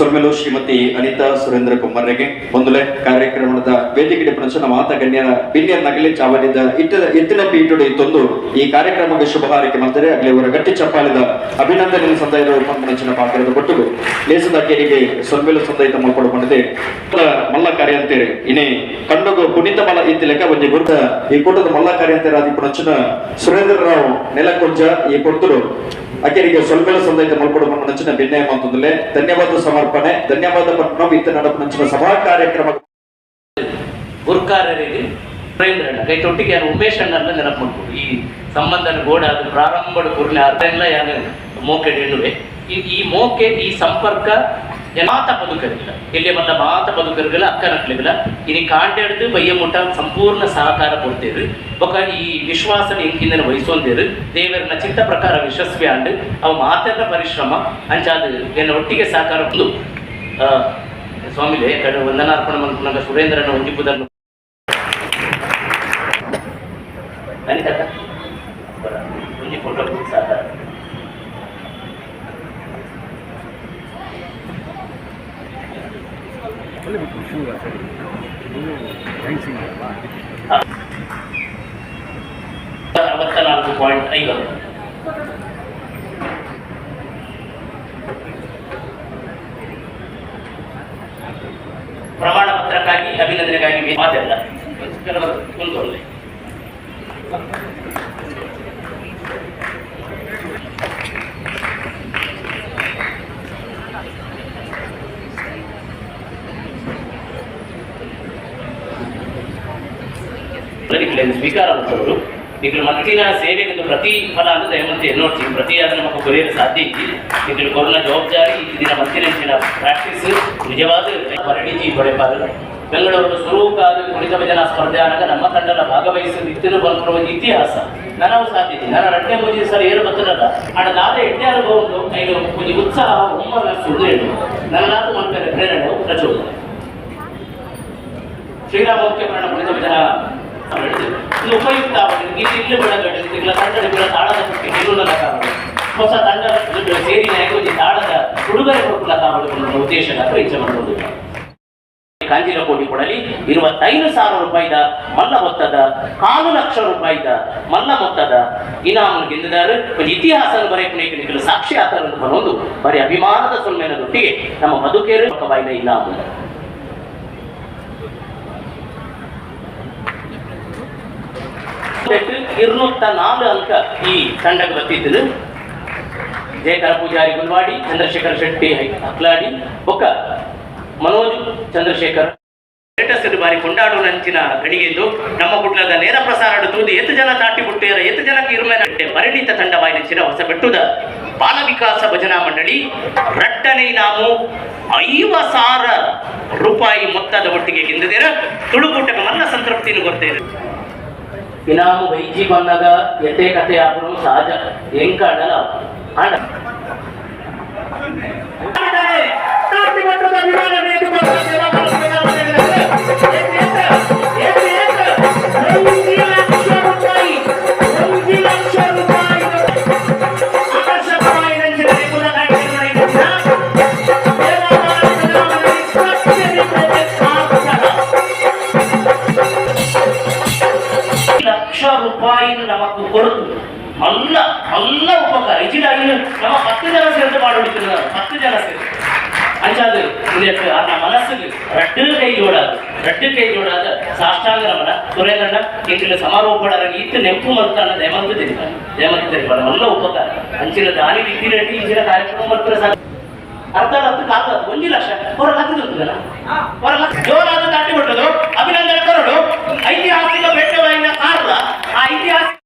ಸೊಲ್ಮೆಲು ಶ್ರೀಮತಿ ಅನಿತಾ ಸುರೇಂದ್ರ ಕುಮಾರ್ಗೆ ಮೊದಲೇ ಕಾರ್ಯಕ್ರಮದ ವೇದಿಕೆ ಪುನಃ ಮಾತ ಗಣ್ಯರ ಬಿನ್ಯರ್ ನಗಲಿ ಚಾವಲಿದ ಎತ್ತಿನ ಪೀಠುಡು ಇತ್ತೊಂದು ಈ ಕಾರ್ಯಕ್ರಮಕ್ಕೆ ಶುಭ ಹಾರೈಕೆ ಮಾಡ್ತಾರೆ ಆಗಲೇ ಅವರ ಗಟ್ಟಿ ಚಪ್ಪಾಲಿದ ಅಭಿನಂದನೆ ಸಂದಾಯದ ಉಪಮುಖ್ಯಮಂತ್ರಿನ ಪಾತ್ರದ ಕೊಟ್ಟು ಲೇಸದ ಕೇರಿಗೆ ಸೊಲ್ಮೆಲು ಸಂದಾಯಿತ ಮಾಡಿಕೊಂಡಿದೆ ಮಲ್ಲ ಕಾರ್ಯ ಅಂತೇಳಿ ಇನ್ನೇ ಕಂಡುಗು ಪುನೀತ ಮಲ ಇತ್ತಿಲೆಕ್ಕ ಒಂಜಿ ಗುರುತ ಈ ಕೂಟದ ಮಲ್ಲ ಕಾರ್ಯ ಅಂತೇಳಿ ಆದಿ ಪುನಃ ಸುರೇಂದ್ರ ರಾವ್ ನೆಲಕೊಂಚ ಈ ಕೊಡ್ತರು ಅಕೆರಿಗೆ ಸೊಲ್ಮೆಲ ಸಂದಾಯಿತ ಮಲ್ಕೊಡುವ ನಂಚಿನ ಭಿನ್ನಯ ಮಾತುದಲ್ಲೇ ಧನ್ಯವಾದ ಸಮರ್ಪಣೆ ಧನ್ಯವಾದ ಪಟ್ಟಣ ಇತ್ತ ನಡಪ ನಂಚಿನ ಸಭಾ ಕಾರ್ಯಕ್ರಮ ಗುರ್ಕಾರರಿಗೆ ಸುರೇಂದ್ರಣ್ಣ ಕೈ ತೊಟ್ಟಿಗೆ ಯಾರು ಉಮೇಶ್ ಅಣ್ಣಲ್ಲ ನೆನಪು ಮಾಡ್ಬೋದು ಈ ಸಂಬಂಧನ ಗೋಡ ಅದು ಪ್ರಾರಂಭದ ಕುರ್ನೆ ಅದೆಲ್ಲ ಯಾರು ಮೋಕೆ ಎನ್ನುವೆ ಈ ಮೋಕೆ ಈ ಸಂಪರ್ಕ ಮಾತ ಬದುಕರಿಲ್ಲ ಇಲ್ಲಿ ಬಂದ ಮಾತ ಬದುಕರಿಗಲ್ಲ ಅಕ್ಕನಕ್ಲಿಗಲ್ಲ ಇನಿ ಕಾಂಟಾಡ್ದು ಬಯ್ಯ ಮುಟ್ಟ ಸಂಪೂರ್ಣ ಸಹಕಾರ ಕೊಡ್ತೇವೆ ಬೊಕ ಈ ವಿಶ್ವಾಸನ ಎಂಕಿಂದನ ವಹಿಸೊಂದೇರು ದೇವರನ್ನ ಚಿತ್ತ ಪ್ರಕಾರ ವಿಶ್ವಸ್ವಿ ಆಂಡು ಅವು ಮಾತನ್ನ ಪರಿಶ್ರಮ ಅಂಚಾದ ಎನ್ನ ಒಟ್ಟಿಗೆ ಸಹಕಾರ ಒಂದು ಸ್ವಾಮಿಲೆ ಕಡೆ ವಂದನಾರ್ಪಣ ಮನ್ಪುನಾಗ ಸುರೇಂದ್ರನ ಹೊಂದಿಪುದನ್ನು ಅನಿತಕ್ಕ ಒಂಜಿ ಫೋಟೋ ಸಹಕಾರ ಪ್ರಮಾಣ ಪತ್ರಕ್ಕಾಗಿ ಅಭಿನಂದನೆಗಾಗಿ ಮಾತೆಲ್ಲ ಕೆಲವರು ಮುಂದುವರಲಿ. ಸ್ವೀಕಾರ ಮಾಡಿದವರು ಈಗ ಮತ್ತಿನ ಸೇವೆಗೆ ಪ್ರತಿಫಲ ಅಂದ್ರೆ ದಯಮಂತಿ ನೋಡ್ತೀವಿ ಪ್ರತಿ ಆದ್ರೆ ನಮಗೆ ಕೊರಿಯಲು ಸಾಧ್ಯ ಇದ್ದಿಲ್ಲ ಈಗ ಕೊರೋನಾ ಜವಾಬ್ದಾರಿ ಇದರ ಮತ್ತಿನ ಪ್ರಾಕ್ಟೀಸ್ ನಿಜವಾದ ಪರಿಣಿತಿ ಪಡೆಪಾರು ಬೆಂಗಳೂರು ಸ್ವರೂಪಾದ ಕುಣಿತ ಭಜನಾ ಸ್ಪರ್ಧೆ ಆದಾಗ ನಮ್ಮ ತಂಡದ ಭಾಗವಹಿಸಿದ್ದು ಬಂದಿರುವ ಇತಿಹಾಸ ನನಗೂ ಸಾಧ್ಯ ಇದೆ ನಾನು ರಡ್ಡೆ ಮುಂಚೆ ಸರ್ ಏರು ಬರ್ತದಲ್ಲ ಅದಾದ ಎಡ್ಡೆ ಅನುಭವ ಐದು ಒಂದು ಉತ್ಸಾಹ ಒಮ್ಮೆ ಸುಳ್ಳು ಹೇಳು ನನ್ನದಾದ ಮಾಡ್ತಾರೆ ಪ್ರೇರಣೆ ಪ್ರಚೋದನೆ ಶ್ರೀರಾಮ ಮುಖ್ಯ ಪ್ರಾಣ ಕುಣಿತ ಭಜನಾ ಇದು ಉಪಯುಕ್ತ ಇಲ್ಲಿ ಬೆಳಗಡೆ ತಂಡ ತಾಳದ ನಿಲ್ಲುವುದರ ಕಾರಣ ಹೊಸ ತಂಡ ಸೇರಿ ತಾಳದ ಉಡುಗೊರೆ ಕೊಡುವ ಕಾರಣಗಳ ಉದ್ದೇಶದ ಇಚ್ಛೆ ಮಾಡುವುದು ಕಾಂಜಿನ ಕೋಟಿ ಕೊಡಲಿ 25,000 ರೂಪಾಯಿದ ಮಲ್ಲ ಮೊತ್ತದ 4 ಲಕ್ಷ ರೂಪಾಯಿದ ಮಲ್ಲ ಮೊತ್ತದ ಇನಾಮನ್ನು ಗೆದ್ದಿದ್ದಾರೆ ಇತಿಹಾಸ ಬರೆಯಕ್ಕೆ ಸಾಕ್ಷಿ ಆತರ ಅನ್ನೋದು ಬರೀ ಅಭಿಮಾನದ ಸೊನ್ಮೆನದೊಟ್ಟಿಗೆ ನಮ್ಮ ಬದುಕೇರು ಬಾಯಿನ ಇನಾಮ 204 ಅಂಕ ಈ ತಂಡಕ್ಕೆ ಬರ್ತಿದ್ದು ಜಯಕರ ಪೂಜಾರಿ ಗುಲ್ವಾಡಿ ಚಂದ್ರಶೇಖರ್ ಶೆಟ್ಟಿ ಅಕ್ಲಾಡಿ ಬೊಕ್ಕ ಮನೋಜ್ ಚಂದ್ರಶೇಖರ್ ಲೇಟೆಸ್ಟ್ ಬಾರಿ ಕೊಂಡಾಡುವ ನಂಚಿನ ಗಡಿಗೆಂದು ನಮ್ಮ ಕುಟ್ಲದ ನೇರ ಪ್ರಸಾರ ತೂದಿ ಎತ್ತು ಜನ ತಾಟಿ ಬಿಟ್ಟೇರ ಎತ್ತು ಜನಕ್ಕೆ ಇರುಮೇಲೆ ಪರಿಣಿತ ತಂಡವಾಯಿ ನೆಂಚಿನ ಹೊಸ ಬೆಟ್ಟುದ ಬಾಲ ವಿಕಾಸ ಭಜನಾ ಮಂಡಳಿ ರಟ್ಟನೆ ನಾವು 50,000 ರೂಪಾಯಿ ಮೊತ್ತದ ಒಟ್ಟಿಗೆ ಗೆದ್ದಿದ್ದೀರ ತುಳುಕೂಟಕ್ಕೆ ಮನ್ನ ಸಂತೃಪ್ತಿಯನ್ನು ಕೊಡ್ತೇವೆ ಇನಾಮು ವೈಜಿ ಬಂದಾಗ ಎತ್ತೆ ಕಥೆ ಆದರೂ ಸಹಜ ಹೆಂಗ ಅಡಲ ಆಡ ರೂಪಾಯಿ ನಮಗೂ ಕೊರತು ಮಲ್ಲ ಮಲ್ಲ ಉಪಕಾರ ಇಜಿಲಾಗಿ ನಮ್ಮ 10 ಜನ ಸೇರಿದು ಮಾಡಿಬಿಡ್ತೀವಿ 10 ಜನ ಸೇರಿ ಅಂಚಾದ ಆ ಮನಸ್ಸಿಗೆ ರಡ್ಡು ಕೈ ಜೋಡಾದ ಸಾಷ್ಟಾಂಗ ನಮನ ಸುರೇಂದ್ರಣ್ಣ ಇಂಚಿನ ಸಮಾರೋಪಡರಾಗಿ ಇತ್ತು ನೆಂಪು ಮಾಡ್ತಾನ ದಯಮಂತ ತೆರಿಪಾಡ ಮಲ್ಲ ಉಪಕಾರ ಅಂಚಿನ ದಾನಿ ರೀತಿ ರೆಡ್ಡಿ ಇಂಚಿನ ಕಾರ್ಯಕ್ರಮ ಮಾಡ್ತಾರೆ ಅರ್ಧ ಕಾಲ 1 ಲಕ್ಷ ಹೊರ ಲಕ್ಷದ ಹೊರ ಲಕ್ಷ ಜೋರಾದ ದಾಟಿ ಬಿಟ್ಟದು ಅಭಿನಂದನೆ ಕರಡು ಐತಿಹಾಸಿಕ ಬೆಟ್ಟವಾಯಿನ ಕಾರಣ ಆ ಐತಿಹಾಸಿಕ